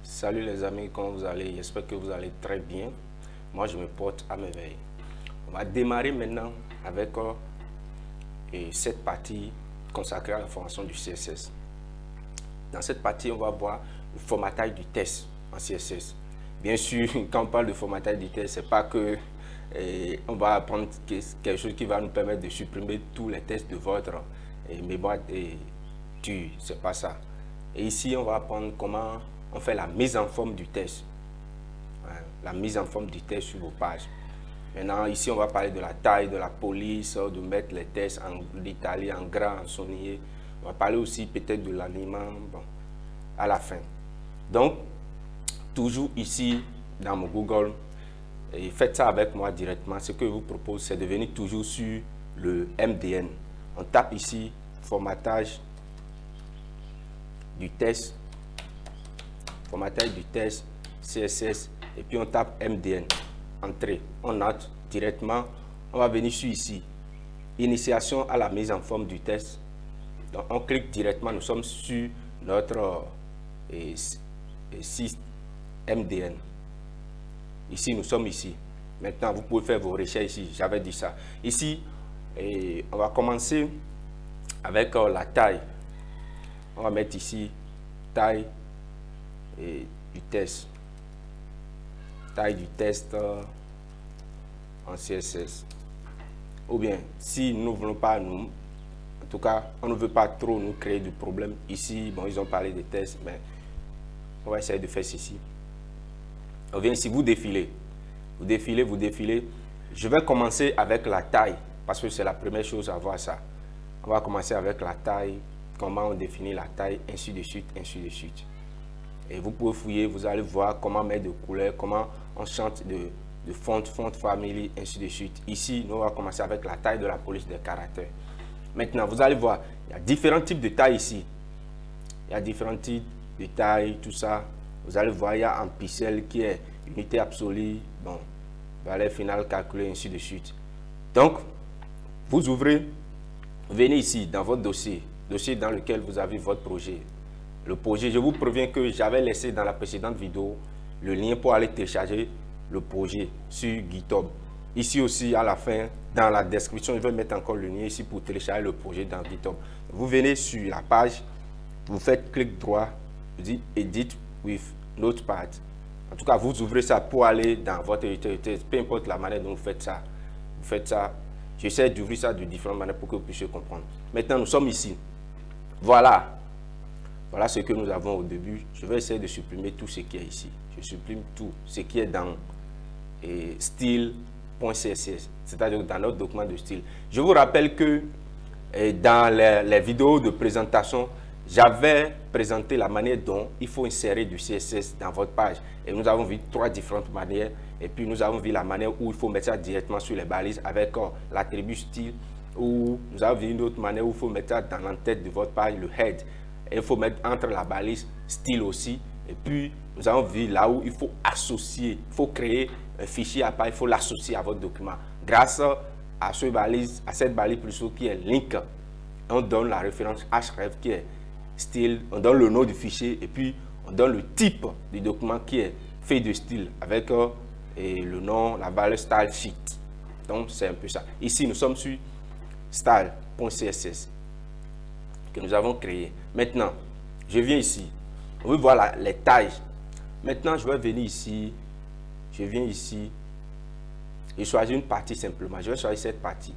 Salut les amis, comment vous allez? J'espère que vous allez très bien. Moi, je me porte à merveille. On va démarrer maintenant avec cette partie consacrée à la formation du CSS. Dans cette partie, on va voir le formatage du test en CSS. Bien sûr, quand on parle de formatage du test, c'est pas que on va apprendre quelque chose qui va nous permettre de supprimer tous les tests de votre mémoire et c'est pas ça. Et ici, on va apprendre comment on fait la mise en forme du test. La mise en forme du test sur vos pages. Maintenant, ici, on va parler de la taille, de la police, de mettre les tests en détaillé, en gras, en souligné. On va parler aussi peut-être de l'alignement, bon, à la fin. Donc, toujours ici, dans mon Google, et faites ça avec moi directement. Ce que je vous propose, c'est de venir toujours sur le MDN. On tape ici, formatage du test, CSS, et puis on tape MDN, entrée. On note directement, on va venir sur ici, initiation à la mise en forme du test. Donc on clique directement, nous sommes sur notre site MDN. Ici, nous sommes ici. Maintenant, vous pouvez faire vos recherches ici, j'avais dit ça. Ici, on va commencer avec la taille. On va mettre ici taille du test. Taille du test en CSS. Ou bien, si nous ne voulons pas, en tout cas, on ne veut pas trop nous créer de problème. Ici, bon, ils ont parlé des tests, mais on va essayer de faire ceci. On vient ici, vous défilez. Vous défilez, vous défilez. Je vais commencer avec la taille, parce que c'est la première chose à voir ça. On va commencer avec la taille, comment on définit la taille, ainsi de suite, ainsi de suite. Et vous pouvez fouiller, vous allez voir comment mettre de couleurs, comment on chante de font family, ainsi de suite. Ici, nous allons commencer avec la taille de la police des caractères. Maintenant, vous allez voir, il y a différents types de tailles ici. Il y a différents types de tailles, tout ça. Vous allez voir, il y a un pixel qui est unité absolue, bon, valeur finale calculée, ainsi de suite. Donc, vous ouvrez, venez ici dans votre dossier dans lequel vous avez votre projet. Le projet, je vous préviens que j'avais laissé dans la précédente vidéo le lien pour aller télécharger le projet sur GitHub. Ici aussi, à la fin, dans la description, je vais mettre encore le lien ici pour télécharger le projet dans GitHub. Vous venez sur la page, vous faites clic droit, vous dites Edit with Notepad. En tout cas, vous ouvrez ça pour aller dans votre éditeur de test, peu importe la manière dont vous faites ça. Vous faites ça. J'essaie d'ouvrir ça de différentes manières pour que vous puissiez comprendre. Maintenant, nous sommes ici. Voilà. Voilà ce que nous avons au début. Je vais essayer de supprimer tout ce qui est ici. Je supprime tout ce qui est dans style.css, c'est-à-dire dans notre document de style. Je vous rappelle que dans les vidéos de présentation, j'avais présenté la manière dont il faut insérer du CSS dans votre page. Et nous avons vu 3 différentes manières. Et puis nous avons vu la manière où il faut mettre ça directement sur les balises avec l'attribut style. Ou nous avons vu une autre manière où il faut mettre ça dans l'entête de votre page, le head. Et il faut mettre entre la balise style aussi. Et puis nous avons vu là où il faut associer, il faut créer un fichier à part, il faut l'associer à votre document. Grâce à cette balise plutôt qui est link, on donne la référence href qui est style, on donne le nom du fichier et puis on donne le type du document qui est fait de style avec le nom, la valeur style sheet. Donc c'est un peu ça. Ici nous sommes sur style.css que nous avons créé. Maintenant, je viens ici. On veut voir les tailles. Maintenant, je vais venir ici. Je viens ici. Je choisis une partie simplement. Je vais choisir cette partie.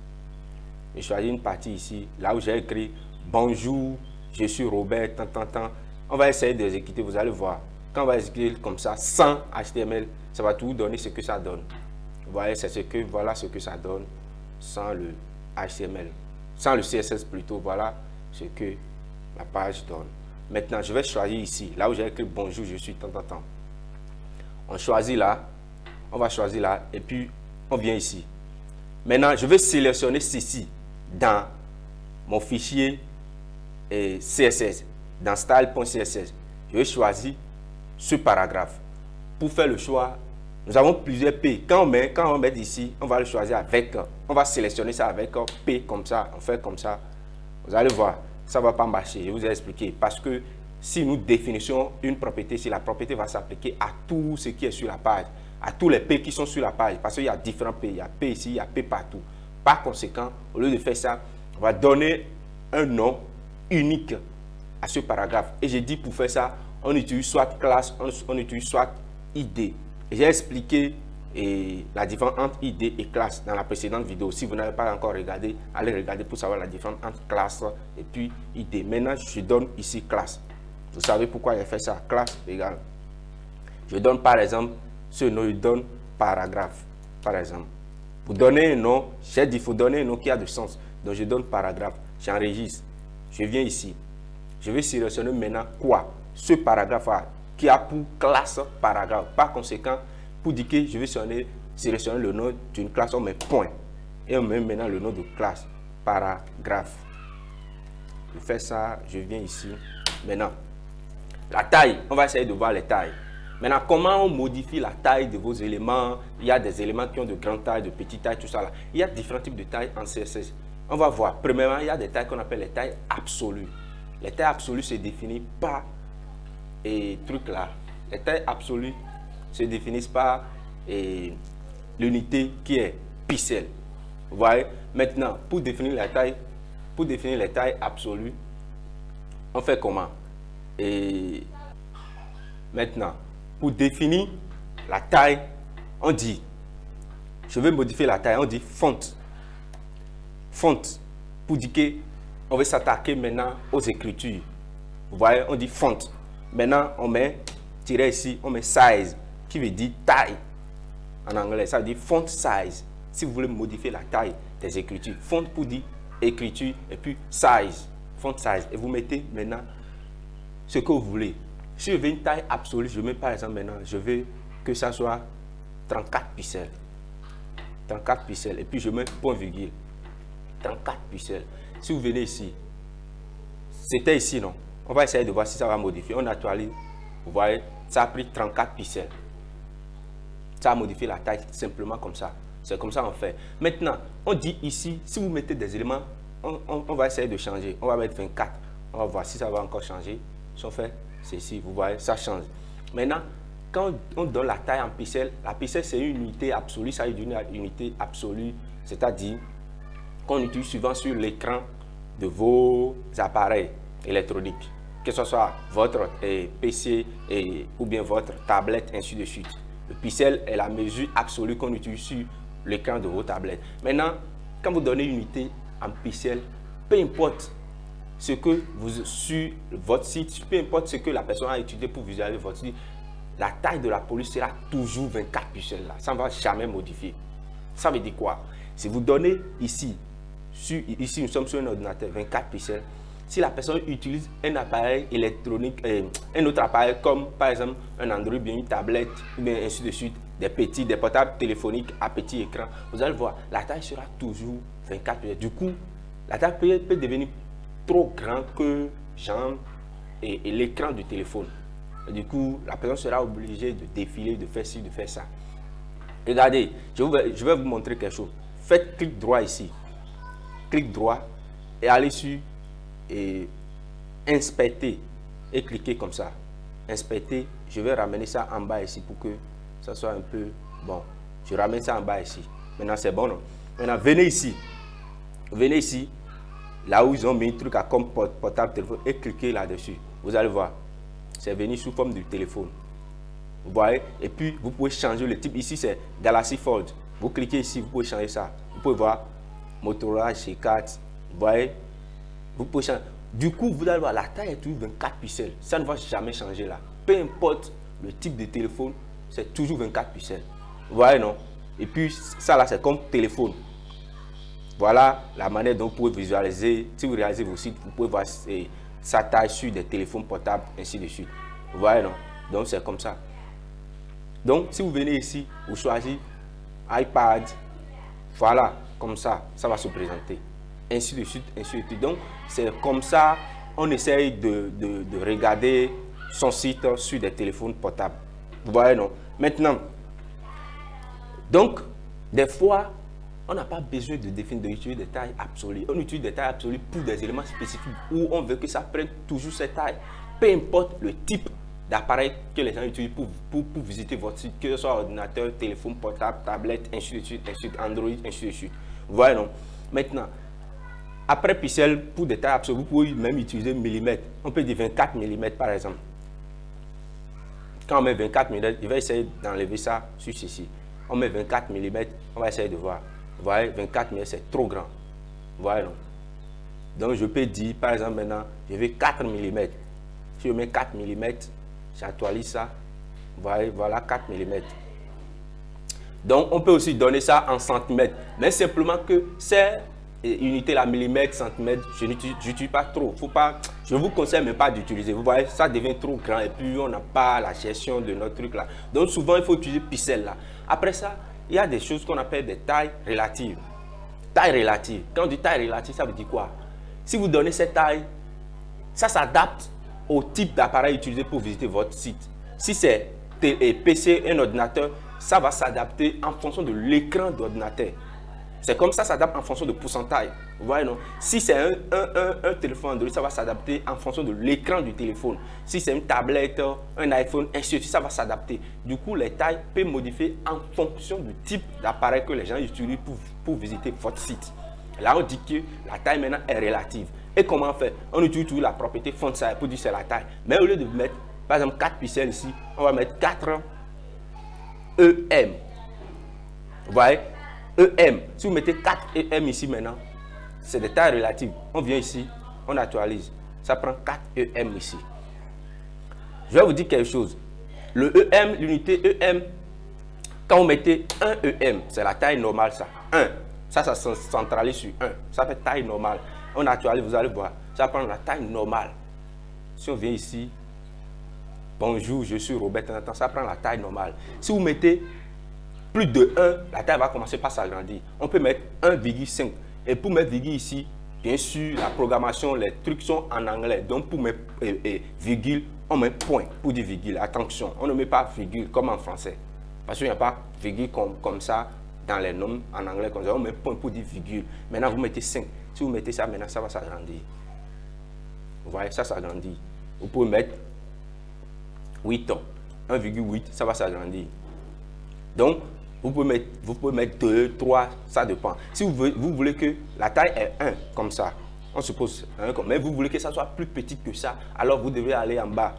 Je choisis une partie ici, là où j'ai écrit bonjour, je suis Robert, tant. On va essayer d'exécuter, vous allez voir. Quand on va exécuter comme ça, sans HTML, ça va tout vous donner ce que ça donne. Vous voyez, voilà ce que ça donne sans le HTML. Sans le CSS plutôt, voilà ce que la page donne. Maintenant, je vais choisir ici, là où j'ai écrit bonjour, je suis tant. On choisit là, on va choisir là, et puis on vient ici. Maintenant, je vais sélectionner ceci dans mon fichier CSS, dans style.css. Je vais choisir ce paragraphe. Pour faire le choix, nous avons plusieurs P. Quand on met ici, on va le choisir avec, on va sélectionner ça avec P comme ça, on fait comme ça. Vous allez voir, ça ne va pas marcher, je vous ai expliqué. Parce que si nous définissons une propriété, si la propriété va s'appliquer à tout ce qui est sur la page, à tous les P qui sont sur la page, parce qu'il y a différents P, il y a P ici, il y a P partout. Par conséquent, au lieu de faire ça, on va donner un nom unique à ce paragraphe. Et j'ai dit pour faire ça, on utilise soit classe, on utilise soit ID. J'ai expliqué la différence entre ID et classe dans la précédente vidéo. Si vous n'avez pas encore regardé, allez regarder pour savoir la différence entre classe et puis ID. Maintenant, je donne ici classe. Vous savez pourquoi j'ai fait ça? Classe égale. Je donne par exemple ce nom, je donne paragraphe. Par exemple, pour donner un nom, j'ai dit il faut donner un nom qui a du sens. Donc je donne paragraphe. J'enregistre. Je viens ici. Je vais sélectionner maintenant quoi? Ce paragraphe qui a pour classe paragraphe. Par conséquent, pour dire que je vais sélectionner le nom d'une classe, on met point. Et on met maintenant le nom de classe, paragraphe. Je fais ça, je viens ici. Maintenant, la taille, on va essayer de voir les tailles. Maintenant, comment on modifie la taille de vos éléments? Il y a des éléments qui ont de grande taille, de petite taille, tout ça là. Il y a différents types de tailles en CSS. On va voir. Premièrement, il y a des tailles qu'on appelle les tailles absolues. Les tailles absolues se définissent par truc là. Les tailles absolues se définissent par l'unité qui est pixel. Vous voyez? Maintenant, pour définir les tailles absolues, on fait comment? Et maintenant, pour définir la taille, on dit, je vais modifier la taille, on dit font. Font, pour dire qu'on va s'attaquer maintenant aux écritures. Vous voyez, on dit font. Maintenant, on met tiret ici, on met size, qui veut dire taille. En anglais, ça veut dire font size. Si vous voulez modifier la taille des écritures, font pour dire écriture et puis size, font size. Et vous mettez maintenant ce que vous voulez. Si je veux une taille absolue, je mets par exemple maintenant, je veux que ça soit 34 pixels. 34 pixels. Et puis je mets point virgule. 34 pixels. Si vous venez ici, c'était ici, non? On va essayer de voir si ça va modifier. On actualise. Vous voyez, ça a pris 34 pixels. Ça a modifié la taille simplement comme ça. C'est comme ça qu'on fait. Maintenant, on dit ici, si vous mettez des éléments, on va essayer de changer. On va mettre 24. On va voir si ça va encore changer. Si on fait ceci, vous voyez, ça change. Maintenant, quand on donne la taille en pixels, la pixel c'est une unité absolue. Ça veut dire une unité absolue, c'est-à-dire qu'on utilise souvent sur l'écran de vos appareils électroniques, que ce soit votre PC ou bien votre tablette, ainsi de suite. Le pixel est la mesure absolue qu'on utilise sur l'écran de vos tablettes. Maintenant, quand vous donnez une unité en pixels, peu importe ce que vous sur votre site, peu importe ce que la personne a étudié pour visualiser votre site, la taille de la police sera toujours 24 pixels là. Ça ne va jamais modifier. Ça veut dire quoi? Si vous donnez ici nous sommes sur un ordinateur 24 pixels. Si la personne utilise un appareil électronique, un autre appareil comme par exemple un Android, bien une tablette, ou bien ainsi de suite, des portables téléphoniques à petit écran, vous allez voir, la taille sera toujours 24 pixels. Du coup, la taille peut devenir trop grande que l'écran du téléphone. Et du coup, la personne sera obligée de défiler, de faire ci, de faire ça. Regardez, je vais vous montrer quelque chose. Faites clic droit ici. Clic droit et allez sur inspecter et cliquez comme ça. Inspecter, je vais ramener ça en bas ici pour que ça soit un peu bon. Je ramène ça en bas ici. Maintenant c'est bon, non? Maintenant venez ici. Venez ici, là où ils ont mis un truc à comme portable téléphone et cliquez là-dessus. Vous allez voir, c'est venu sous forme de téléphone. Vous voyez? Et puis vous pouvez changer le type. Ici c'est Galaxy Fold. Vous cliquez ici, vous pouvez changer ça. Vous pouvez voir Motorola G4, vous voyez, vous pouvez changer. Du coup, vous allez voir, la taille est toujours 24 pixels. Ça ne va jamais changer là. Peu importe le type de téléphone, c'est toujours 24 pixels. Vous voyez, non? Et puis, ça là, c'est comme téléphone. Voilà la manière dont vous pouvez visualiser. Si vous réalisez vos sites, vous pouvez voir sa taille sur des téléphones portables, ainsi de suite. Vous voyez, non? Donc, c'est comme ça. Donc, si vous venez ici, vous choisissez iPad. Voilà. Comme ça va se présenter. Ainsi de suite, ainsi de suite. Donc, c'est comme ça, on essaye de regarder son site sur des téléphones portables. Vous voyez, non? Maintenant, donc, des fois, on n'a pas besoin de définir, d'utiliser des tailles absolues. On utilise des tailles absolues pour des éléments spécifiques où on veut que ça prenne toujours cette taille. peu importe le type d'appareil que les gens utilisent pour visiter votre site, que ce soit ordinateur, téléphone portable, tablette, ainsi de suite, Android, ainsi de suite. Vous voyez, non? Maintenant, après pixel, pour des tailles absolues, vous pouvez même utiliser millimètres. On peut dire 24 mm par exemple. Quand on met 24 mm, je vais essayer d'enlever ça sur ceci. On met 24 mm, on va essayer de voir. Vous voyez, 24 mm, c'est trop grand. Vous voyez, non? Donc, je peux dire, par exemple, maintenant, je veux 4 mm. Si je mets 4 mm, j'actualise ça. Vous voyez, voilà 4 mm. Donc, on peut aussi donner ça en centimètres. Mais simplement que c'est unité, la millimètre, centimètre, je n'utilise pas trop. Faut pas, je ne vous conseille même pas d'utiliser. Vous voyez, ça devient trop grand et puis on n'a pas la gestion de notre truc là. Donc, souvent, il faut utiliser pixel là. Après ça, il y a des choses qu'on appelle des tailles relatives. Taille relative. Quand on dit taille relative, ça veut dire quoi? Si vous donnez cette taille, ça s'adapte au type d'appareil utilisé pour visiter votre site. Si c'est PC, un ordinateur, ça va s'adapter en fonction de l'écran d'ordinateur. C'est comme ça s'adapte en fonction de pourcentage. Vous voyez, non? Si c'est un téléphone Android, ça va s'adapter en fonction de l'écran du téléphone. Si c'est une tablette, un iPhone, ainsi de suite, ça va s'adapter. Du coup, les tailles peuvent modifier en fonction du type d'appareil que les gens utilisent pour visiter votre site. Là, on dit que la taille maintenant est relative. Et comment on fait? On utilise toujours la propriété font size pour dire c'est la taille. Mais au lieu de mettre, par exemple, 4 pixels ici, on va mettre 4 EM. Vous voyez? EM. Si vous mettez 4 EM ici maintenant, c'est des tailles relatives. On vient ici, on actualise. Ça prend 4 EM ici. Je vais vous dire quelque chose. Le EM, l'unité EM, quand vous mettez 1 EM, c'est la taille normale ça. 1. Ça se centralise sur 1. Ça fait taille normale. On actualise, vous allez voir. Ça prend la taille normale. Si on vient ici, bonjour, je suis Robert, ça prend la taille normale. Si vous mettez plus de 1, la taille va commencer par s'agrandir. On peut mettre 1,5. Et pour mettre virgule ici, bien sûr, la programmation, les trucs sont en anglais. Donc pour mettre virgule, on met point pour dire virgule. Attention, on ne met pas virgule comme en français. Parce qu'il n'y a pas virgule comme ça dans les noms en anglais. Comme ça. On met point pour dire virgule. Maintenant, vous mettez 5. Si vous mettez ça, maintenant, ça va s'agrandir. Vous voyez, ça s'agrandit. Vous pouvez mettre 8 ans. 1,8, ça va s'agrandir. Donc, vous pouvez mettre 2, 3, ça dépend. Si vous voulez que la taille est 1, comme ça, on suppose 1, mais vous voulez que ça soit plus petit que ça, alors vous devez aller en bas.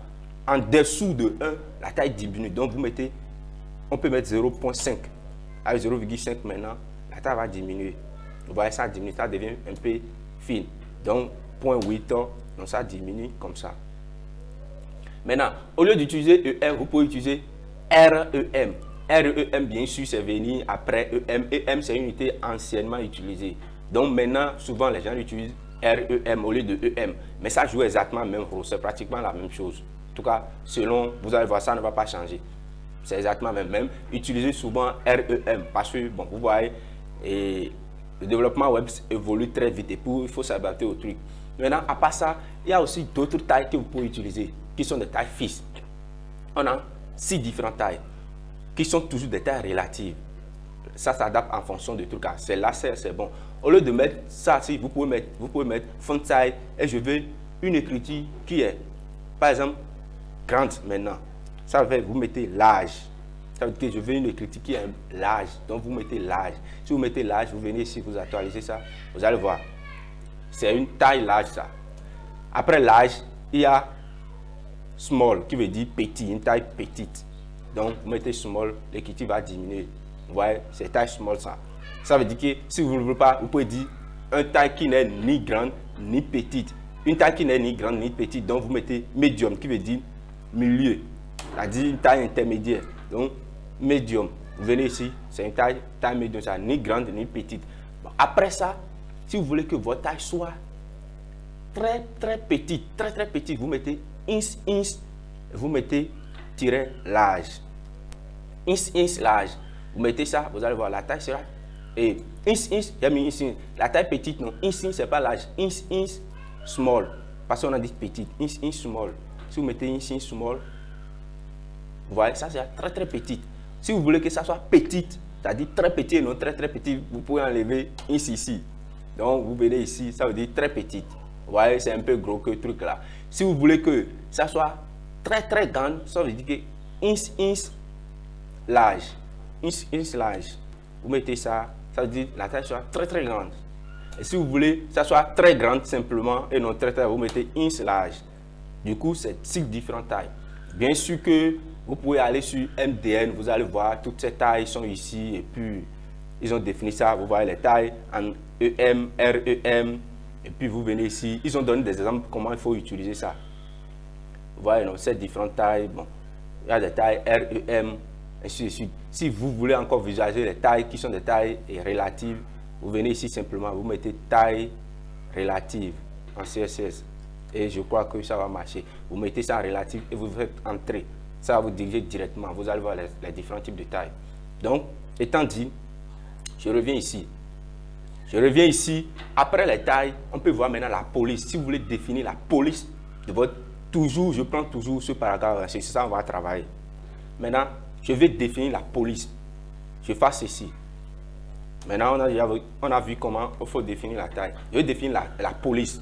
En dessous de 1, la taille diminue. Donc, vous mettez, on peut mettre 0,5. Avec 0,5 maintenant, la taille va diminuer. Vous voyez, ça diminue, ça devient un peu fine. Donc, 0,8, donc ça diminue comme ça. Maintenant, au lieu d'utiliser EM, vous pouvez utiliser REM. REM, bien sûr, c'est venu après EM. EM, c'est une unité anciennement utilisée. Donc maintenant, souvent, les gens utilisent REM au lieu de EM. Mais ça joue exactement le même rôle. C'est pratiquement la même chose. En tout cas, selon, vous allez voir, ça ne va pas changer. C'est exactement le même. Utilisez souvent REM parce que, bon, vous voyez, et le développement web évolue très vite et il faut s'adapter au truc. Maintenant, à part ça, il y a aussi d'autres tailles que vous pouvez utiliser, qui sont des tailles fixes. On a 6 différentes tailles, qui sont toujours des tailles relatives. Ça s'adapte en fonction du truc. C'est là, c'est bon. Au lieu de mettre ça, si vous pouvez mettre font size et je veux une écriture qui est, par exemple, grande maintenant. Ça veut dire vous mettez large. Ça veut dire que je veux une écriture qui est large. Donc vous mettez large. Si vous mettez large, vous venez ici, vous actualisez ça. Vous allez voir. C'est une taille large ça. Après large, il y a small qui veut dire petit, une taille petite. Donc vous mettez small, l'écriture va diminuer. Vous voyez, c'est taille small ça. Ça veut dire que si vous ne voulez pas, vous pouvez dire une taille qui n'est ni grande ni petite. Une taille qui n'est ni grande ni petite. Donc vous mettez medium qui veut dire milieu. C'est-à-dire une taille intermédiaire. Donc medium. Vous venez ici, c'est une taille médium, ça, ni grande ni petite. Bon, après ça, si vous voulez que votre taille soit très petite, très petite, vous mettez ins, vous mettez tiret large. Ins large. Vous mettez ça, vous allez voir, la taille sera. Et ins, j'ai mis ins, la taille petite, non, ins, c'est pas large. Ins, small. Parce qu'on a dit petite. Ins, small. Si vous mettez ins, small, vous voyez, ça c'est très petite. Si vous voulez que ça soit petite, c'est-à-dire très petit et non très petit, vous pouvez enlever ins ici. Donc vous venez ici, ça veut dire très petite. Vous voyez, c'est un peu gros que le truc là. Si vous voulez que ça soit très très grand, ça veut dire que ins large. Ins large. Vous mettez ça, ça veut dire que la taille soit très très grande. Et si vous voulez que ça soit très grande simplement et non très très, vous mettez ins large. Du coup, c'est 6 différentes tailles. Bien sûr que vous pouvez aller sur MDN, vous allez voir toutes ces tailles sont ici et puis ils ont défini ça. Vous voyez les tailles en EM, REM et puis vous venez ici. Ils ont donné des exemples de comment il faut utiliser ça. Vous voyez donc, ces différentes tailles. Bon, il y a des tailles REM, ainsi de suite. Si vous voulez encore visualiser les tailles qui sont des tailles relatives, vous venez ici simplement, vous mettez taille relative en CSS. Et je crois que ça va marcher. Vous mettez ça en relative et vous faites entrer. Ça va vous diriger directement. Vous allez voir les différents types de tailles. Donc, étant dit, je reviens ici. Je reviens ici. Après les tailles, on peut voir maintenant la police. Si vous voulez définir la police de votre... Toujours, je prends toujours ce paragraphe. C'est ça on va travailler. Maintenant, je vais définir la police. Je fais ceci. Maintenant, on a vu comment il faut définir la taille. Je vais définir la police.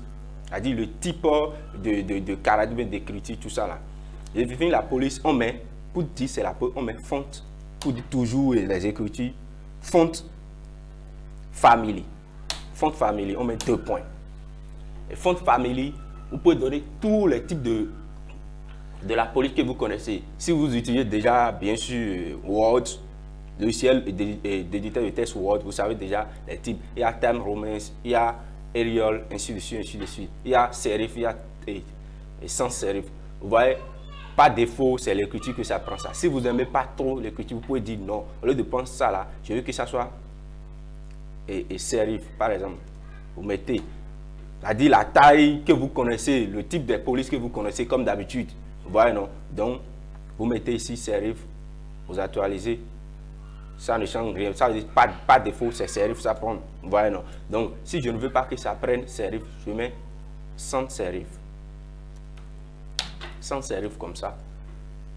C'est-à-dire le type de caractère, d'écriture, tout ça là. Je définis la police, on met, pour dire c'est la police, on met font, pour dire toujours les écritures, font family. Font family, on met 2 points. Et font family, vous pouvez donner tous les types de la police que vous connaissez. Si vous utilisez déjà, bien sûr, Word, logiciel d'éditeur de texte Word, vous savez déjà les types. Il y a Times Roman, il y a Arial, ainsi de suite, ainsi de suite. Il y a serif, il y a et sans serif. Vous voyez, par défaut, c'est l'écriture que ça prend ça. Si vous n'aimez pas trop l'écriture, vous pouvez dire non. Au lieu de prendre ça là, je veux que ça soit et serif, par exemple. Vous mettez, c'est-à-dire la taille que vous connaissez, le type de police que vous connaissez comme d'habitude. Vous voyez, non? Donc, vous mettez ici serif, vous actualisez. Ça ne change rien. Ça veut dire pas défaut, c'est serif, ça prend. Vous voyez, non? Donc, si je ne veux pas que ça prenne serif, je mets sans serif. Sans serif comme ça.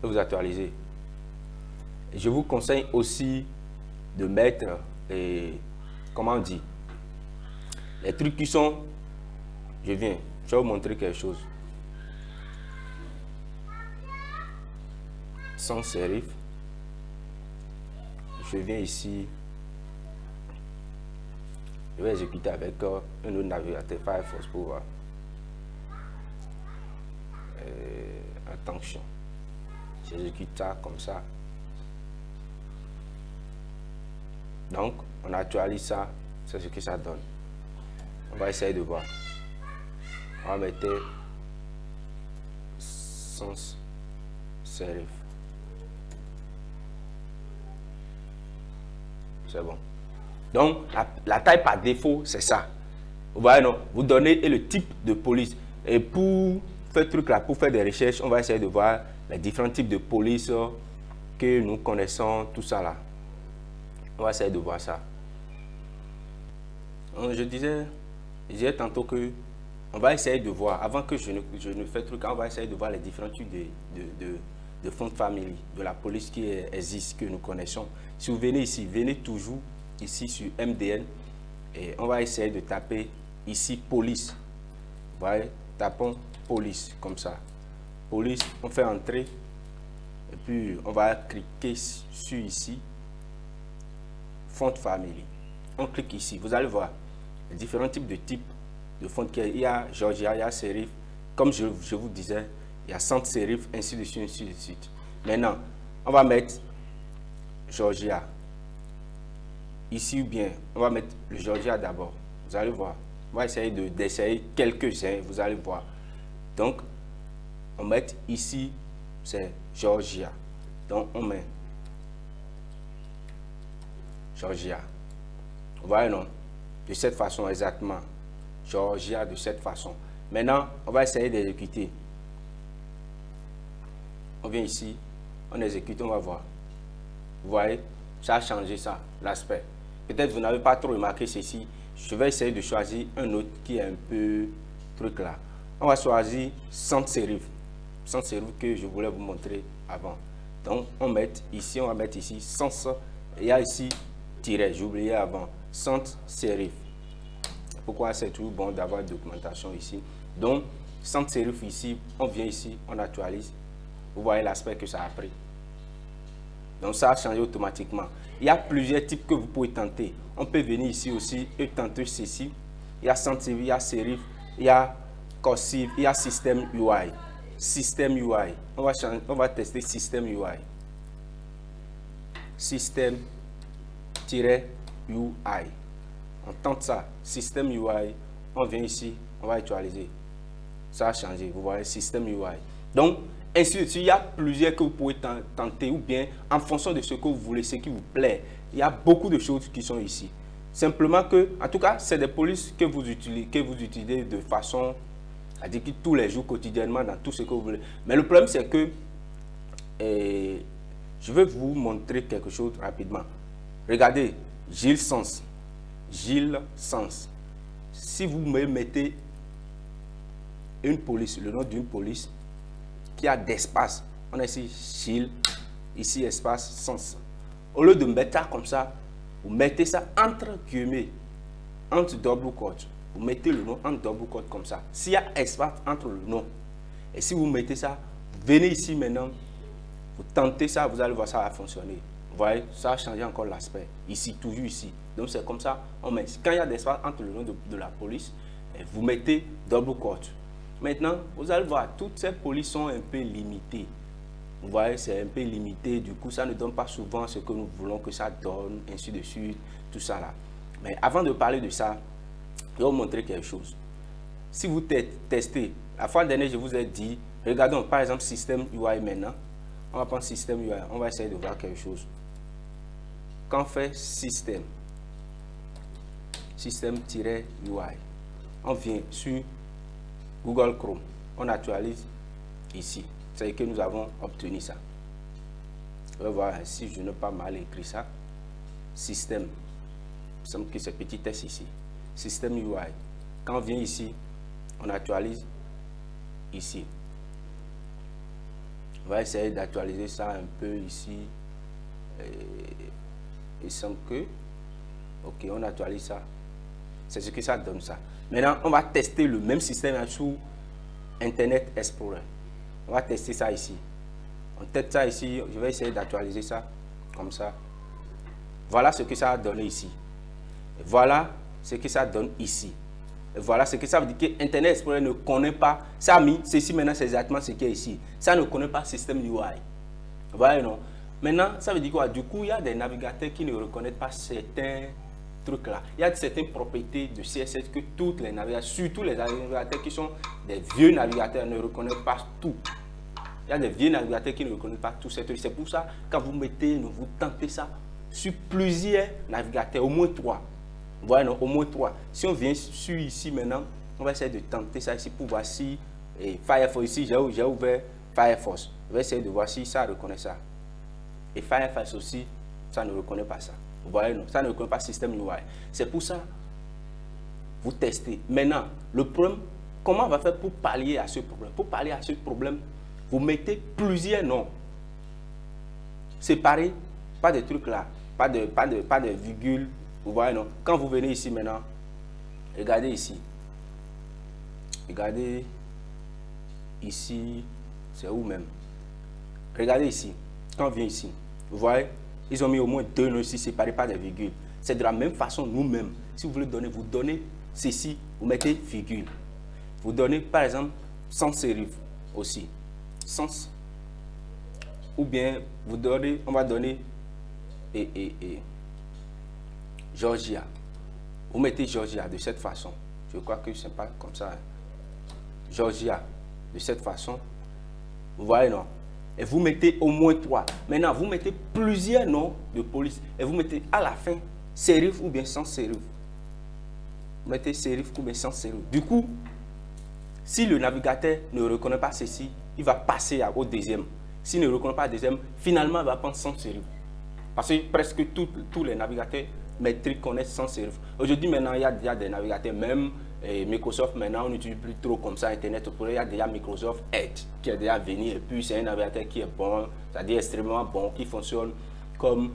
Et vous actualisez. Et je vous conseille aussi de mettre, comment on dit, les trucs qui sont, je vais vous montrer quelque chose. Sans serif. Je viens ici, je vais exécuter avec un autre navigateur Firefox pour voir. Attention, j'exécute ça comme ça. Donc, on actualise ça, c'est ce que ça donne. On va essayer de voir. On va mettre sans serif. C'est bon. Donc, la taille par défaut, c'est ça. Vous voyez, non? Vous donnez le type de police. Et pour faire ce truc là, pour faire des recherches, on va essayer de voir les différents types de police que nous connaissons, tout ça là. On va essayer de voir ça. Donc, je disais tantôt que on va essayer de voir, avant que je ne fais truc, on va essayer de voir les différents types de fonds de famille, de la police qui existe, que nous connaissons. Si vous venez ici, venez toujours ici sur MDN et on va essayer de taper ici police. Vous voyez, tapons police comme ça. Police, on fait entrer et puis on va cliquer sur ici, fonds de famille. On clique ici, vous allez voir les différents types de fonds. Il y a Georgia, il y a serif, comme je vous disais. Il y a centre serif, ainsi de suite, ainsi de suite. Maintenant, on va mettre Georgia. Ici ou bien, on va mettre le Georgia d'abord. Vous allez voir. On va essayer d'essayer quelques-uns, vous allez voir. Donc, on met ici, c'est Georgia. Donc, on met Georgia. Vous voyez, non? De cette façon exactement. Georgia de cette façon. Maintenant, on va essayer d'exécuter. On vient ici, on exécute, on va voir. Vous voyez, ça a changé ça, l'aspect. Peut-être vous n'avez pas trop remarqué ceci. Je vais essayer de choisir un autre qui est un peu truc là. On va choisir sans serif. Sans serif que je voulais vous montrer avant. Donc, on met ici, on va mettre ici sans. Il y a ici tiret, j'ai oublié avant. Sans serif. Pourquoi c'est toujours bon d'avoir documentation ici. Donc, sans serif ici, on vient ici, on actualise. Vous voyez l'aspect que ça a pris. Donc ça a changé automatiquement. Il y a plusieurs types que vous pouvez tenter. On peut venir ici aussi et tenter ceci. Il y a sans serif, il y a serif, il y a cursive, il y a système UI. Système UI. On va tester système UI. Système-UI. On tente ça. Système UI. On vient ici, on va actualiser. Ça a changé. Vous voyez, système UI. Donc, ainsi de suite, il y a plusieurs que vous pouvez tenter ou bien en fonction de ce que vous voulez, ce qui vous plaît. Il y a beaucoup de choses qui sont ici. Simplement que, en tout cas, c'est des polices que vous utilisez de façon à dire que tous les jours, quotidiennement, dans tout ce que vous voulez. Mais le problème, c'est que je vais vous montrer quelque chose rapidement. Regardez, Gilles Sens. Gilles Sens. Si vous me mettez une police, le nom d'une police, qui a d'espace. On a ici Gilles, ici espace Sens. Au lieu de mettre ça comme ça, vous mettez ça entre guillemets, entre double quote. Vous mettez le nom entre double quote comme ça. S'il y a espace entre le nom, et si vous mettez ça, venez ici maintenant, vous tentez ça, vous allez voir ça va fonctionner. Vous voyez, ça a changé encore l'aspect. Ici, toujours ici. Donc c'est comme ça, on met. Quand il y a d'espace entre le nom de la police, vous mettez double quote. Maintenant, vous allez voir, toutes ces polices sont un peu limitées. Vous voyez, c'est un peu limité. Du coup, ça ne donne pas souvent ce que nous voulons que ça donne, ainsi de suite, tout ça là. Mais avant de parler de ça, je vais vous montrer quelque chose. Si vous testez, la fois dernière, je vous ai dit, regardons par exemple système UI maintenant. On va prendre système UI, on va essayer de voir quelque chose. Quand on fait système, système-UI, on vient sur Google Chrome, on actualise ici. C'est que nous avons obtenu ça. On va voir si je n'ai pas mal écrit ça. Système, il semble que c'est petit test ici. Système UI. Quand on vient ici, on actualise ici. On va essayer d'actualiser ça un peu ici. Il semble que, ok, on actualise ça. C'est ce que ça donne ça. Maintenant, on va tester le même système sous Internet Explorer. On va tester ça ici. On teste ça ici. Je vais essayer d'actualiser ça comme ça. Voilà ce que ça a donné ici. Et voilà ce que ça donne ici. Et voilà ce que ça veut dire que Internet Explorer ne connaît pas. Ça a mis ceci maintenant, c'est exactement ce qui est ici. Ça ne connaît pas système UI. Vous voyez, non? Maintenant, ça veut dire quoi? Du coup, il y a des navigateurs qui ne reconnaissent pas certains trucs là. Il y a certaines propriétés de CSS que toutes les navigateurs, surtout les navigateurs qui sont des vieux navigateurs, ne reconnaissent pas tout. Il y a des vieux navigateurs qui ne reconnaissent pas tout ces trucs. C'est pour ça, quand vous mettez, vous tentez ça sur plusieurs navigateurs, au moins 3. Vous voyez, non? Au moins 3. Si on vient sur ici maintenant, on va essayer de tenter ça ici pour voir si Firefox, ici j'ai ouvert Firefox. Je vais essayer de voir si ça reconnaît ça. Et Firefox aussi, ça ne reconnaît pas ça. Vous voyez, non? Ça ne reconnaît pas système UI. C'est pour ça, vous testez. Maintenant, le problème, comment on va faire pour pallier à ce problème? Pour pallier à ce problème, vous mettez plusieurs noms. Séparés, pas de trucs là, pas de virgule. Vous voyez, non? Quand vous venez ici maintenant, regardez ici. Regardez ici, c'est où même? Regardez ici. Quand on vient ici, vous voyez, ils ont mis au moins 2 noms ici séparés par des virgules. C'est de la même façon nous-mêmes. Si vous voulez donner, vous donnez ceci, vous mettez virgule. Vous donnez par exemple sans sérif aussi. Sans. Ou bien vous donnez, on va donner Georgia. Vous mettez Georgia de cette façon. Je crois que ce n'est pas comme ça. Georgia de cette façon. Vous voyez, non? Et vous mettez au moins 3. Maintenant, vous mettez plusieurs noms de police. Et vous mettez à la fin sérif ou bien sans sérif. Vous mettez sérif ou bien sans sérif. Du coup, si le navigateur ne reconnaît pas ceci, il va passer au deuxième. S'il ne reconnaît pas le deuxième, finalement, il va prendre sans sérif. Parce que presque tous les navigateurs métriques connaissent sans sérif. Aujourd'hui, maintenant, il y a déjà des navigateurs, même Microsoft, maintenant, on n'utilise plus trop comme ça Internet. Il y a déjà Microsoft Edge qui est déjà venu. Et puis, c'est un navigateur qui est bon, c'est-à-dire extrêmement bon, qui fonctionne comme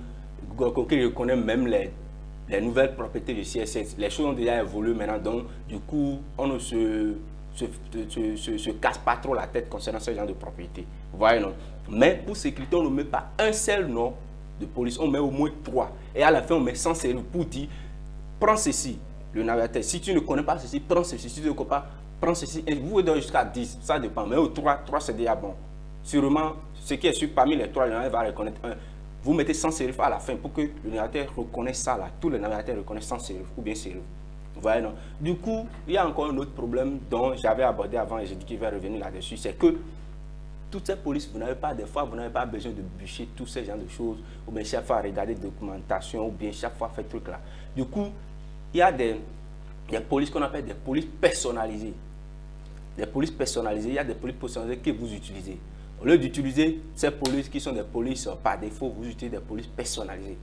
Google, qui reconnaît même les nouvelles propriétés de CSS. Les choses ont déjà évolué maintenant. Donc, du coup, on ne se se casse pas trop la tête concernant ce genre de propriété. Vous voyez, non? Mais pour sécurité, on ne met pas un seul nom de police, on met au moins 3. Et à la fin, on met 100 séries pour dire, prends ceci, le navigateur. Si tu ne connais pas ceci, prends ceci. Si tu ne connais pas, prends ceci. Et vous donnez jusqu'à 10, ça dépend. Mais au 3 c'est déjà bon. Sûrement, ce qui est sûr, parmi les 3, le navigateur va reconnaître un. Vous mettez 100 sérifs à la fin pour que le navigateur reconnaisse ça là. Tous les navigateurs reconnaissent 100 sérifs ou bien sérifs. Vous voyez, non? Du coup, il y a encore un autre problème dont j'avais abordé avant et j'ai dit qu'il va revenir là-dessus. C'est que toutes ces polices, vous n'avez pas, des fois, vous n'avez pas besoin de bûcher tous ces genres de choses, ou bien chaque fois regarder documentation, ou bien chaque fois faire truc là. Du coup, il y a des polices qu'on appelle des polices personnalisées. Des polices personnalisées, il y a des polices personnalisées que vous utilisez. Au lieu d'utiliser ces polices qui sont des polices par défaut, vous utilisez des polices personnalisées.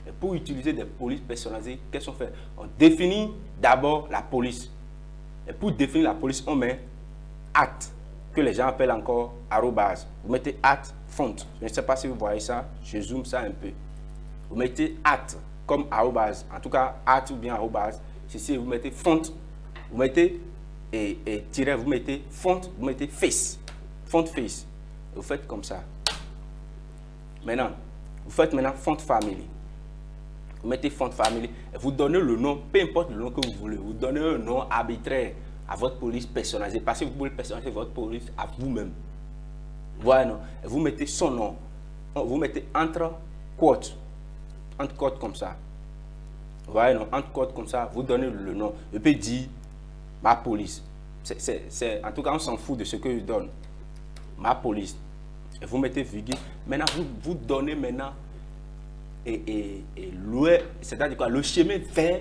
Et pour utiliser des polices personnalisées, qu'est-ce qu'on fait? On définit d'abord la police. Et pour définir la police, on met @ que les gens appellent encore arrobase. Vous mettez @font. Je ne sais pas si vous voyez ça, je zoome ça un peu. Vous mettez @ comme arrobase, en tout cas @ ou bien arrobase. Ceci, vous mettez font, vous mettez tiret, vous mettez font, vous mettez face, font face. Vous faites comme ça. Maintenant, vous faites maintenant font family. Vous mettez font family et vous donnez le nom, peu importe le nom que vous voulez. Vous donnez un nom arbitraire à votre police personnalisée parce que vous pouvez personnaliser votre police à vous-même. Voilà, non? Et vous mettez son nom. Vous mettez entre quotes comme ça. Voilà, non? Entre quotes comme ça, vous donnez le nom. Je peux dire ma police. En tout cas, on s'en fout de ce que je donne. Ma police. Et vous mettez virgule. Maintenant, vous donnez maintenant c'est-à-dire quoi, le chemin vers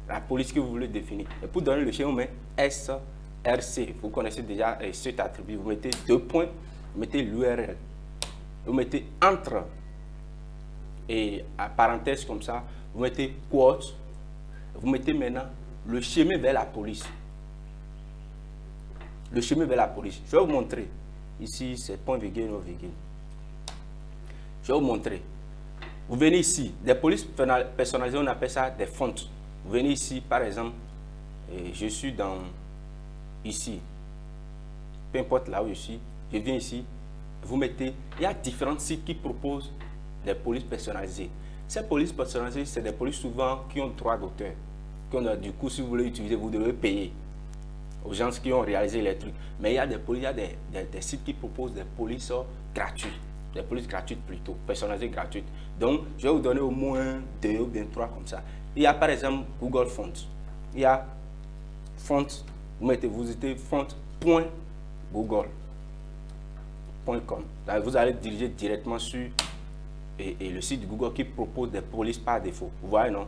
la police que vous voulez définir. Et pour donner le chemin, on met SRC. Vous connaissez déjà cet attribut. Vous mettez 2 points, vous mettez l'URL. Vous mettez entre et à parenthèse comme ça, vous mettez quote. Vous mettez maintenant le chemin vers la police. Le chemin vers la police. Je vais vous montrer. Ici, c'est point virgule, non virgule. Je vais vous montrer. Vous venez ici, des polices personnalisées, on appelle ça des fontes. Vous venez ici, par exemple, et je suis dans ici, peu importe là où je suis, je viens ici, vous mettez, il y a différents sites qui proposent des polices personnalisées. Ces polices personnalisées, c'est des polices souvent qui ont droit d'auteur. Du coup, si vous voulez utiliser, vous devez payer aux gens qui ont réalisé les trucs. Mais il y a des sites qui proposent des polices gratuites. Des polices gratuites plutôt, personnalisées gratuites. Donc, je vais vous donner au moins 2 ou bien 3 comme ça. Il y a par exemple Google Fonts. Il y a Fonts, vous mettez font.google.com. Vous allez diriger directement sur le site de Google qui propose des polices par défaut. Vous voyez, non?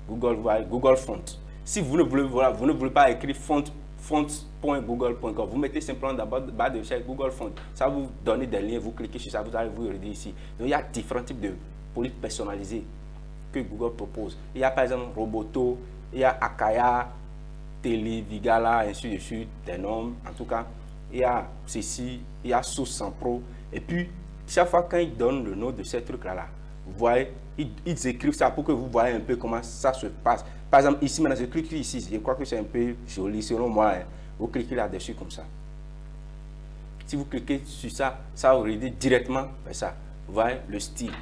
Google Fonts. Si vous ne voulez pas écrire fonts.google.com, vous mettez simplement dans la barre de recherche Google Fonts. Ça vous donne des liens, vous cliquez sur ça, vous allez vous regarder ici. Donc il y a différents types de polices personnalisées que Google propose. Il y a par exemple Roboto, il y a Akaya, Televigala, ainsi de suite, des noms. En tout cas, il y a ceci, il y a Source 100 Pro. Et puis, chaque fois quand ils donnent le nom de ces trucs-là, vous voyez, ils écrivent ça pour que vous voyez un peu comment ça se passe. Par exemple, ici, maintenant, je clique ici. Je crois que c'est un peu joli, selon moi. Hein. Vous cliquez là-dessus comme ça. Si vous cliquez sur ça, ça va vous aider directement vers ça. Vous voyez le style.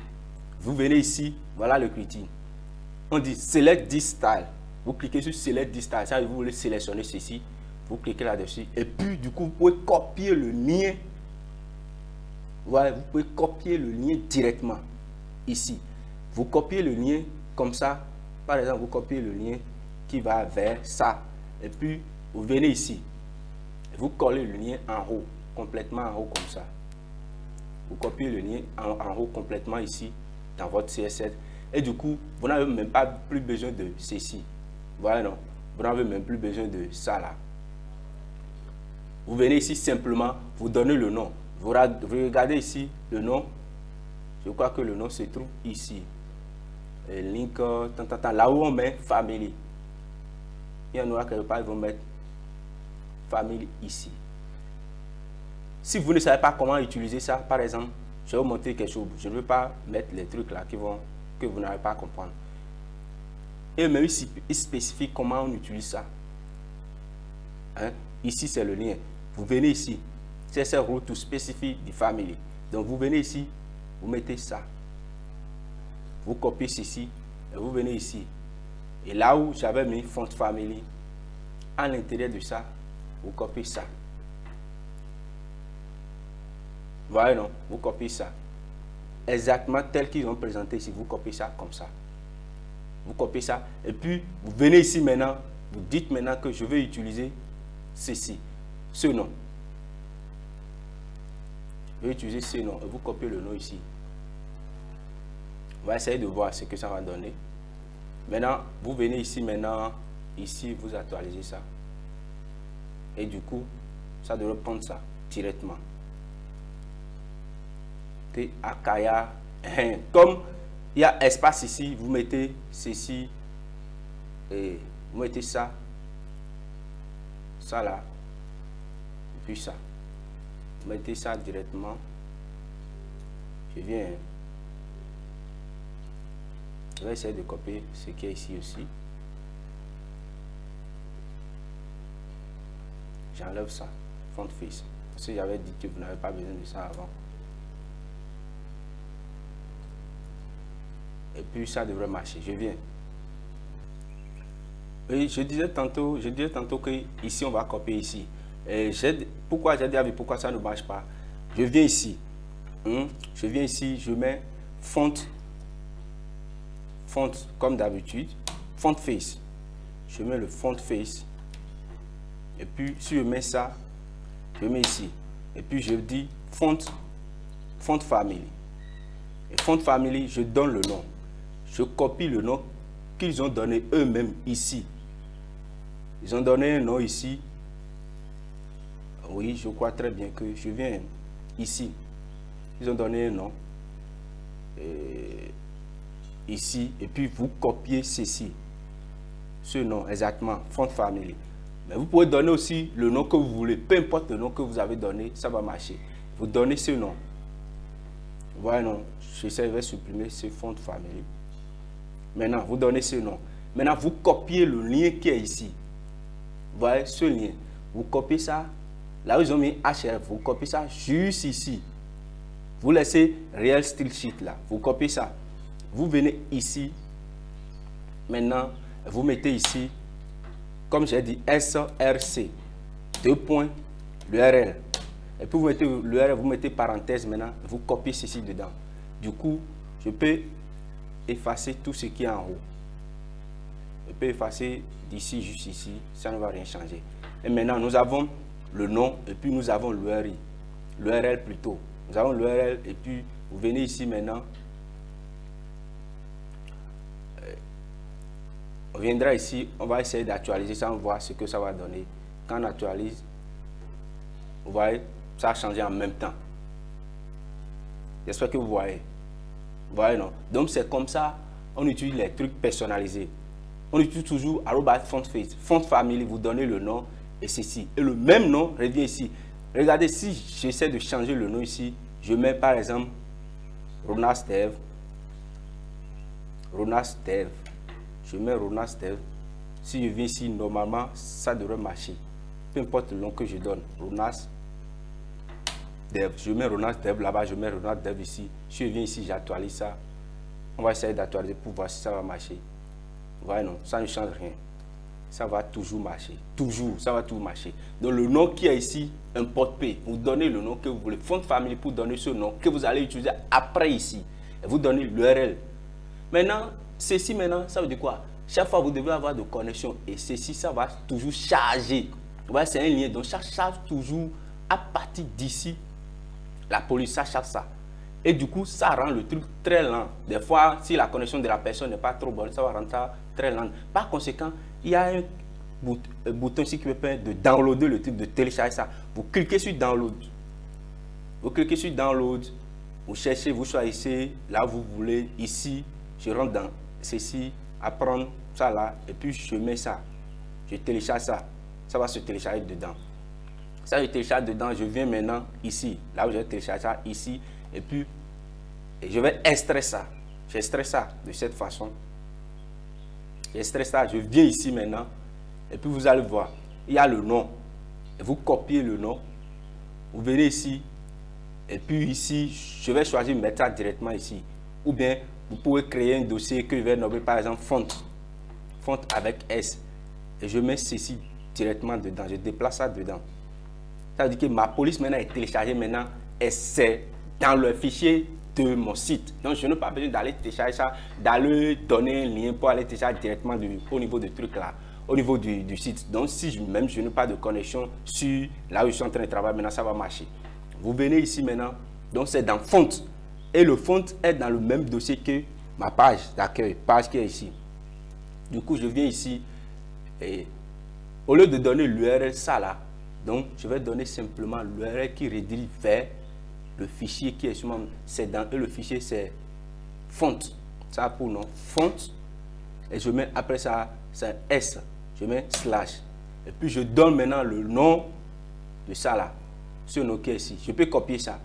Vous venez ici, voilà le critique. On dit Select this style. Vous cliquez sur Select this style. Ça, vous voulez sélectionner ceci. Vous cliquez là-dessus. Et puis, du coup, vous pouvez copier le lien. Voilà, vous pouvez copier le lien directement ici. Vous copiez le lien comme ça. Par exemple, vous copiez le lien qui va vers ça. Et puis, vous venez ici. Vous collez le lien en haut, complètement en haut comme ça. Vous copiez le lien en haut complètement ici, dans votre CSS. Et du coup, vous n'avez même pas plus besoin de ceci. Voilà, non. Vous n'avez même plus besoin de ça là. Vous venez ici simplement, vous donnez le nom. Vous regardez ici le nom. Je crois que le nom se trouve ici. Et link, là où on met family. Il y en aura quelque part, ils vont mettre family ici. Si vous ne savez pas comment utiliser ça, par exemple, je vais vous montrer quelque chose. Je ne veux pas mettre les trucs là que vous n'allez pas comprendre. Et même il spécifie comment on utilise ça. Hein? Ici, c'est le lien. Vous venez ici. C'est ce route to specific the family. Donc, vous venez ici, vous mettez ça. Vous copiez ceci et vous venez ici. Et là où j'avais mis font family, à l'intérieur de ça, vous copiez ça. Vous voyez, non? Vous copiez ça. Exactement tel qu'ils ont présenté ici. Vous copiez ça comme ça. Vous copiez ça. Et puis, vous venez ici maintenant. Vous dites maintenant que je vais utiliser ceci. Ce nom. Je vais utiliser ce nom. Et vous copiez le nom ici. On va essayer de voir ce que ça va donner. Maintenant, vous venez ici maintenant. Ici, vous actualisez ça. Et du coup, ça devrait prendre ça directement. Akaya. Comme il y a espace ici, vous mettez ceci. Et vous mettez ça. Ça là. Et puis ça. Vous mettez ça directement. Je viens. Je vais essayer de copier ce qui est ici aussi. J'enlève ça. Font face. Parce que j'avais dit que vous n'avez pas besoin de ça avant. Et puis ça devrait marcher. Je viens. Et je disais tantôt que ici on va copier ici. Et pourquoi j'ai dit pourquoi ça ne marche pas? Je viens ici. Je viens ici, je mets font comme d'habitude. Font face. Je mets le font face. Et puis si je mets ça, je mets ici. Et puis je dis font family. Et font family, je donne le nom. Je copie le nom qu'ils ont donné eux-mêmes ici. Ils ont donné un nom ici. Oui, je crois très bien que je viens ici. Ils ont donné un nom. Ici. Et puis vous copiez ceci. Ce nom, exactement. Font family. Mais vous pouvez donner aussi le nom que vous voulez. Peu importe le nom que vous avez donné, ça va marcher. Vous donnez ce nom. Voilà, non. Je vais supprimer ce font family. Maintenant, vous donnez ce nom. Maintenant, vous copiez le lien qui est ici. Vous voyez ce lien. Vous copiez ça. Là où ils ont mis HR, vous copiez ça juste ici. Vous laissez Real Style Sheet là. Vous copiez ça. Vous venez ici. Maintenant, vous mettez ici, comme j'ai dit, SRC. 2 points, l'URL. Et puis vous mettez l'URL, vous mettez parenthèse maintenant. Vous copiez ceci dedans. Du coup, je peux effacer tout ce qui est en haut. Je peux effacer d'ici, juste ici, ça ne va rien changer. Et maintenant, nous avons le nom et puis nous avons l'URL. L'URL plutôt. Nous avons l'URL et puis vous venez ici maintenant. On viendra ici, on va essayer d'actualiser ça, on va voir ce que ça va donner. Quand on actualise, vous voyez, ça a changé en même temps. J'espère que vous voyez. Vous voyez, non? Donc, c'est comme ça, on utilise les trucs personnalisés. On utilise toujours @fontface. Font family, vous donnez le nom et ceci. Et le même nom revient ici. Regardez, si j'essaie de changer le nom ici, je mets par exemple Ronald Steve. Ronald Steve. Je mets Ronald Steve. Si je viens ici, normalement, ça devrait marcher. Peu importe le nom que je donne. Ronald Dev. Je mets Ronald Dev là-bas, je mets Ronald Dev ici. Si je viens ici, j'actualise ça. On va essayer d'actualiser pour voir si ça va marcher. Vous voyez, non, ça ne change rien. Ça va toujours marcher. Toujours, ça va toujours marcher. Donc, le nom qui est ici, importe P. Vous donnez le nom que vous voulez. Font family pour donner ce nom que vous allez utiliser après ici. Et vous donnez l'URL. Maintenant, ceci maintenant, ça veut dire quoi? Chaque fois, vous devez avoir de connexion. Et ceci, ça va toujours charger. Vous voyez, c'est un lien. Donc, ça charge toujours à partir d'ici. La police, ça charge ça. Et du coup, ça rend le truc très lent. Des fois, si la connexion de la personne n'est pas trop bonne, ça va rendre ça très lent. Par conséquent, il y a un bouton ici qui me permet de downloader le truc, de télécharger ça. Vous cliquez sur Download. Vous cliquez sur Download. Vous cherchez, vous choisissez là où vous voulez. Ici, je rentre dans ceci, apprendre ça là. Et puis, je mets ça. Je télécharge ça. Ça va se télécharger dedans. Ça, je télécharge dedans. Je viens maintenant ici. Là où je vais télécharger ça, ici. Et puis, je vais extraire ça. J'extrais ça de cette façon. J'extrais ça. Je viens ici maintenant. Et puis, vous allez voir. Il y a le nom. et vous copiez le nom. Vous venez ici, et puis ici, je vais choisir mettre ça directement ici. Ou bien, vous pouvez créer un dossier que je vais nommer par exemple font avec S. Et je mets ceci directement dedans, je déplace ça dedans. Ça veut dire que ma police maintenant est téléchargée maintenant, et c'est dans le fichier de mon site. Donc je n'ai pas besoin d'aller télécharger ça, d'aller donner un lien pour aller télécharger directement au niveau du truc là, au niveau du site. Donc si je n'ai pas de connexion sur là où je suis en train de travailler, maintenant ça va marcher. Vous venez ici maintenant, donc c'est dans font. Et le font est dans le même dossier que ma page d'accueil, page qui est ici. Du coup je viens ici et au lieu de donner l'URL ça là, donc je vais donner simplement l'URL qui redirige vers le fichier qui est sur mon, c'est dans le fichier c'est font, ça pour nom font, et je mets après ça c'est S, je mets slash, et puis je donne maintenant le nom de ça là, ce nom qui est ici. Je peux copier ça,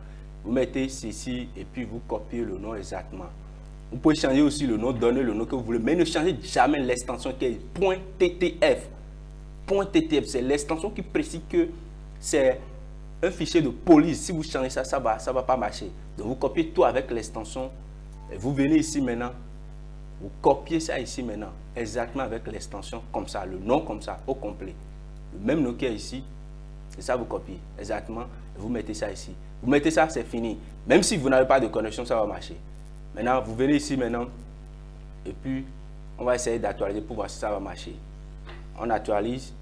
vous mettez ceci et puis vous copiez le nom exactement. Vous pouvez changer aussi le nom, donner le nom que vous voulez, mais ne changez jamais l'extension qui est .ttf. .ttf, c'est l'extension qui précise que c'est un fichier de police. Si vous changez ça, ça va pas marcher. Donc vous copiez tout avec l'extension. Et vous venez ici maintenant. Vous copiez ça ici maintenant. Exactement avec l'extension comme ça. Le nom comme ça, au complet. Le même nom qui est ici. C'est ça vous copiez. Exactement. Et vous mettez ça ici. Vous mettez ça, c'est fini. Même si vous n'avez pas de connexion, ça va marcher. Maintenant, vous venez ici maintenant. Et puis, on va essayer d'actualiser pour voir si ça va marcher. On actualise.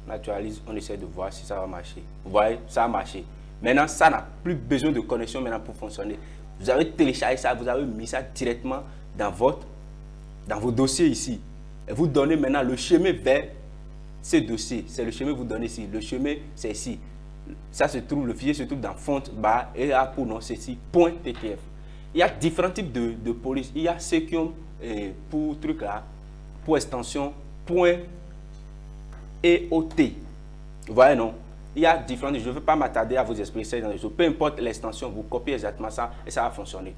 On essaie de voir si ça va marcher. Vous voyez, ça a marché. Maintenant, ça n'a plus besoin de connexion maintenant pour fonctionner. Vous avez téléchargé ça, vous avez mis ça directement dans vos dossiers ici. Et vous donnez maintenant le chemin vers ces dossiers. C'est le chemin que vous donnez ici. Le chemin, c'est ici. Ça se trouve, le fichier se trouve dans font bar et a pour nom ceci .ttf. Il y a différents types de police. Il y a ceux qui ont pour truc là, pour extension .eot. Vous voyez, non? Il y a différentes. Je ne veux pas m'attarder à vous expliquer ça dans les choses. Peu importe l'extension, vous copiez exactement ça et ça va fonctionner.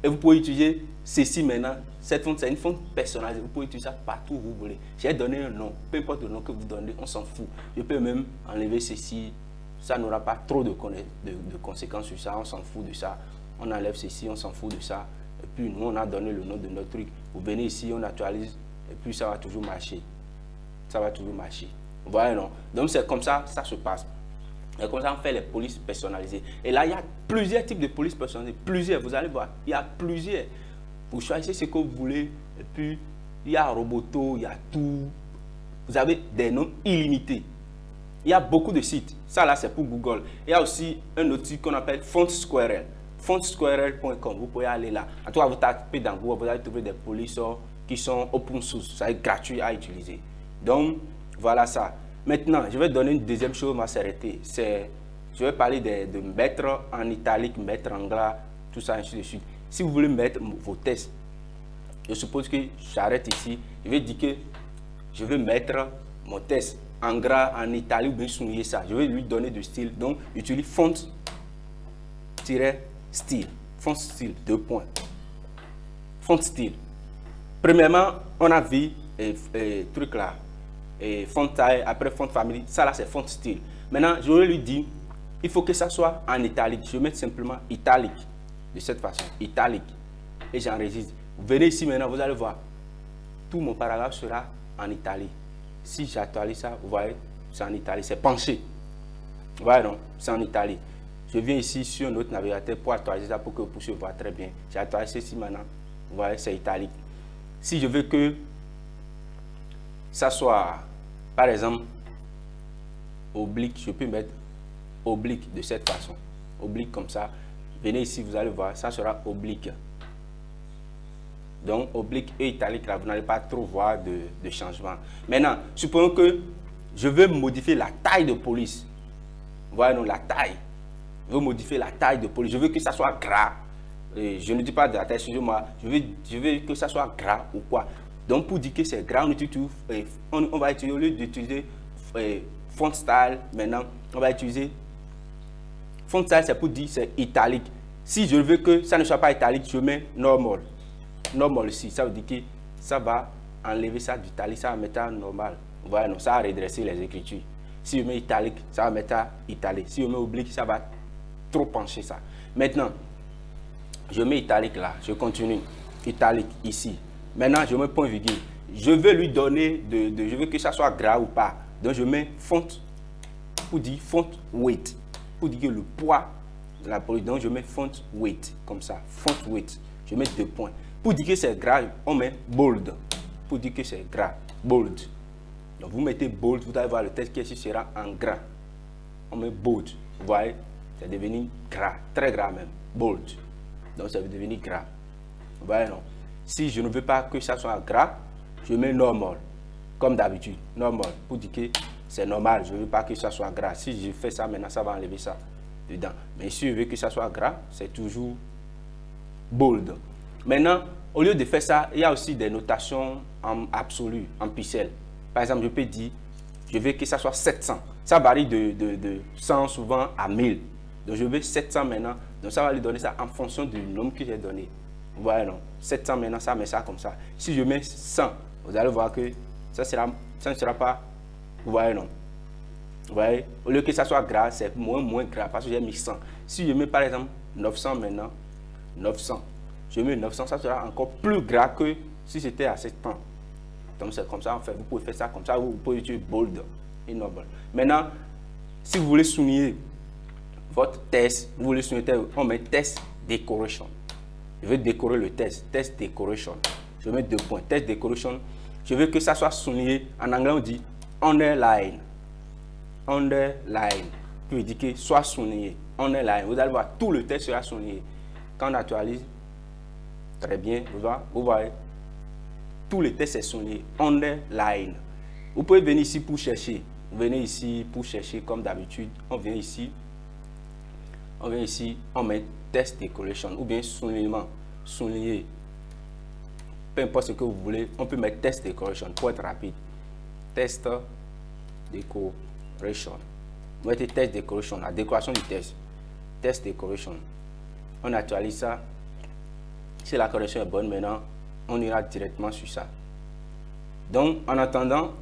Et vous pouvez utiliser ceci maintenant. Cette fonte, c'est une fonte personnalisée. Vous pouvez utiliser ça partout où vous voulez. J'ai donné un nom. Peu importe le nom que vous donnez, on s'en fout. Je peux même enlever ceci. Ça n'aura pas trop de conséquences sur ça. On s'en fout de ça. On enlève ceci, on s'en fout de ça. Et puis nous, on a donné le nom de notre truc. Vous venez ici, on actualise. Et puis ça va toujours marcher. Ça va toujours marcher. Vous voyez, non? Donc c'est comme ça, ça se passe. Et comme ça, on fait les polices personnalisées. Et là, il y a plusieurs types de polices personnalisées. Plusieurs, vous allez voir. Il y a plusieurs. Vous choisissez ce que vous voulez. Et puis, il y a Roboto, il y a tout. Vous avez des noms illimités. Il y a beaucoup de sites. Ça, là, c'est pour Google. Il y a aussi un autre site qu'on appelle FontSquirrel. FontSquirrel.com. Vous pouvez aller là. En tout cas, vous tapez dans Google, vous allez trouver des polices qui sont open source. Ça est gratuit à utiliser. Donc, voilà ça. Maintenant, je vais donner une deuxième chose, on va s'arrêter. Je vais parler de mettre en italique, mettre en gras, tout ça, ainsi de suite. Si vous voulez mettre vos tests, je suppose que j'arrête ici. Je vais dire que je vais mettre mon test en gras, en italique, ou bien souligner ça. Je vais lui donner du style. Donc, j'utilise font-style. Font-style, 2 points. Font-style. Premièrement, on a vu truc là. Et font taille, après font famille, ça là c'est font style. Maintenant, je vais lui dire, il faut que ça soit en italique. Je vais mettre simplement italique, de cette façon, italique. Et j'enregistre. Vous venez ici maintenant, vous allez voir, tout mon paragraphe sera en italique. Si j'actualise ça, vous voyez, c'est en italique, c'est penché. Vous voyez, non, c'est en italique. Je viens ici sur un autre navigateur pour actualiser ça, pour que vous puissiez voir très bien. J'ai actualisé ici maintenant, vous voyez, c'est italique. Si je veux que ça soit, par exemple, oblique, je peux mettre oblique de cette façon. Oblique comme ça. Venez ici, vous allez voir, ça sera oblique. Donc, oblique et italique, là, vous n'allez pas trop voir de changement. Maintenant, supposons que je veux modifier la taille de police. Vous voyez, non, la taille. Je veux modifier la taille de police. Je veux que ça soit gras. Et je ne dis pas de la taille, excusez-moi. Je veux que ça soit gras ou quoi. Donc, pour dire que c'est gras, on va utiliser, au lieu d'utiliser font style, maintenant, on va utiliser font style, c'est pour dire c'est italique. Si je veux que ça ne soit pas italique, je mets normal. Normal ici, ça veut dire que ça va enlever ça d'italique, ça va mettre en normal. Voilà, non, ça va redresser les écritures. Si je mets italique, ça va mettre à italique. Si je mets oblique, ça va trop pencher ça. Maintenant, je mets italique là, je continue. Italique ici. Maintenant, je mets point virgule. Je veux lui donner je veux que ça soit gras ou pas. Donc, je mets font, pour dire font weight. Pour dire que le poids de la police. Donc, je mets font weight, comme ça. Font weight. Je mets 2 points. Pour dire que c'est gras, on met bold. Pour dire que c'est gras, bold. Donc, vous mettez bold, vous allez voir le texte qui ici sera en gras. On met bold. Vous voyez, c'est devenu gras, très gras même. Bold. Donc, ça va devenir gras. Vous voyez, non? Si je ne veux pas que ça soit gras, je mets normal. Comme d'habitude, normal. Pour dire que c'est normal, je ne veux pas que ça soit gras. Si je fais ça maintenant, ça va enlever ça dedans. Mais si je veux que ça soit gras, c'est toujours bold. Maintenant, au lieu de faire ça, il y a aussi des notations en absolu, en pixels. Par exemple, je peux dire, je veux que ça soit 700. Ça varie de 100 souvent à 1000. Donc, je veux 700 maintenant. Donc, ça va lui donner ça en fonction du nombre que j'ai donné. Vous voyez, non? 700 maintenant, ça met ça comme ça. Si je mets 100, vous allez voir que ça ne sera pas, vous voyez, non? Vous voyez? Au lieu que ça soit gras, c'est moins gras parce que j'ai mis 100. Si je mets par exemple 900 maintenant, 900, je mets 900, ça sera encore plus gras que si c'était à 700. Donc c'est comme ça, en fait, vous pouvez faire ça comme ça, vous pouvez utiliser bold et normal. Maintenant, si vous voulez souligner votre test, vous voulez souligner, on met test decoration. Je veux décorer le test, test decoration. Je mets 2 points, test decoration. Je veux que ça soit souligné. En anglais, on dit underline. Underline. Puis dire que soit souligné. Underline. Vous allez voir, tout le texte sera souligné. Quand on actualise, très bien, vous voyez, tout le texte est souligné. Underline. Vous pouvez venir ici pour chercher. Vous venez ici pour chercher comme d'habitude. On vient ici, on met test decoration ou bien soulignement. Souligner. Peu importe ce que vous voulez, on peut mettre test decoration pour être rapide. Test decoration. Vous mettez test decoration, la décoration du test. Test decoration. On actualise ça. Si la correction est bonne, maintenant, on ira directement sur ça. Donc, en attendant,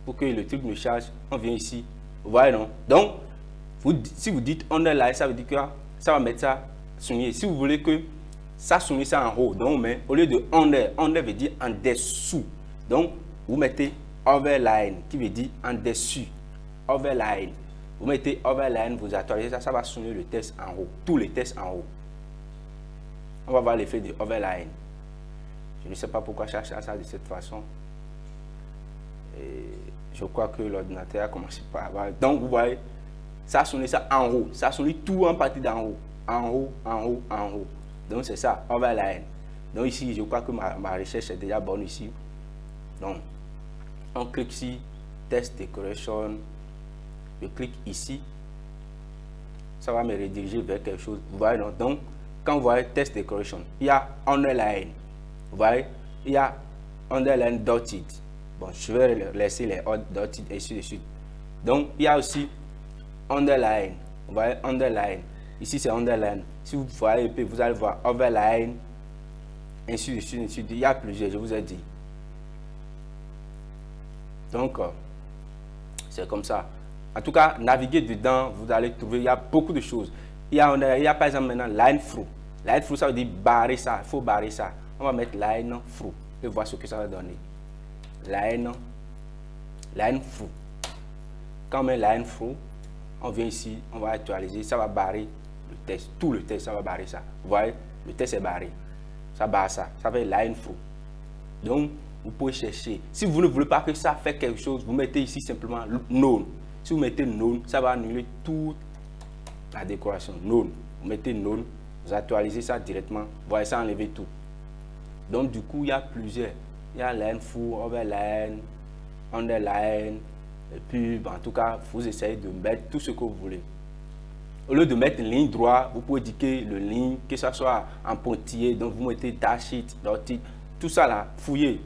pour que le truc me charge, on vient ici. Vous voyez, non? Donc, si vous dites underline, ça veut dire que ça va mettre ça souligné. Si vous voulez que ça souligne ça en haut, donc on met, au lieu de under veut dire en dessous. Donc, vous mettez overline qui veut dire en dessus. Overline. Vous mettez overline, vous actualisez ça, ça va souligner le texte en haut. Tous les textes en haut. On va voir l'effet de overline. Je ne sais pas pourquoi chercher ça de cette façon. Et je crois que l'ordinateur a commencé par avoir. Donc, vous voyez, ça souligne ça en haut. Ça souligne tout en partie d'en haut. En haut, en haut, en haut. Donc, c'est ça, overline. Donc, ici, je crois que ma recherche est déjà bonne ici. Donc, on clique ici, test decoration. Je clique ici. Ça va me rediriger vers quelque chose. Vous voyez, non? Donc, quand vous voyez test decoration, il y a underline. Vous voyez, il y a underline dotted. Bon, je vais laisser les dotted et ainsi de suite. Donc, il y a aussi underline. Vous voyez, underline. Ici, c'est underline. Si vous voyez, vous allez voir overline, ainsi de suite, ainsi de suite. Il y a plusieurs, je vous ai dit. Donc, c'est comme ça. En tout cas, naviguer dedans, vous allez trouver, il y a beaucoup de choses. Il y a par exemple maintenant line through. Line through, ça veut dire barrer ça. Il faut barrer ça. On va mettre line through et voir ce que ça va donner. Line through. Quand on met line through, on vient ici, on va actualiser, ça va barrer le texte. Tout le texte, ça va barrer ça. Vous voyez, le texte est barré. Ça barre ça. Ça fait line through. Donc, vous pouvez chercher. Si vous ne voulez pas que ça fait quelque chose, vous mettez ici simplement none. Si vous mettez none, ça va annuler toute la décoration. None. Vous mettez none, vous actualisez ça directement. Vous voyez ça enlever tout. Donc, du coup, il y a plusieurs. Il y a line through, overline, underline. Et puis, en tout cas, vous essayez de mettre tout ce que vous voulez. Au lieu de mettre une ligne droite, vous pouvez indiquer le ligne, que ce soit en pointillé. Donc, vous mettez dash it, dot it, tout ça là, fouillez.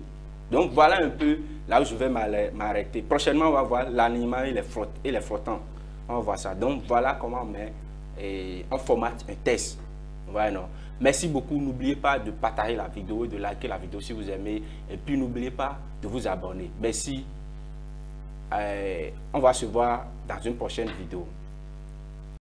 Donc, voilà un peu là où je vais m'arrêter. Prochainement, on va voir l'alignement et les flottants. On va voir ça. Donc, voilà comment on met et on formate un test. Voilà, non. Merci beaucoup. N'oubliez pas de partager la vidéo et de liker la vidéo si vous aimez. Et puis, n'oubliez pas de vous abonner. Merci. on va se voir dans une prochaine vidéo.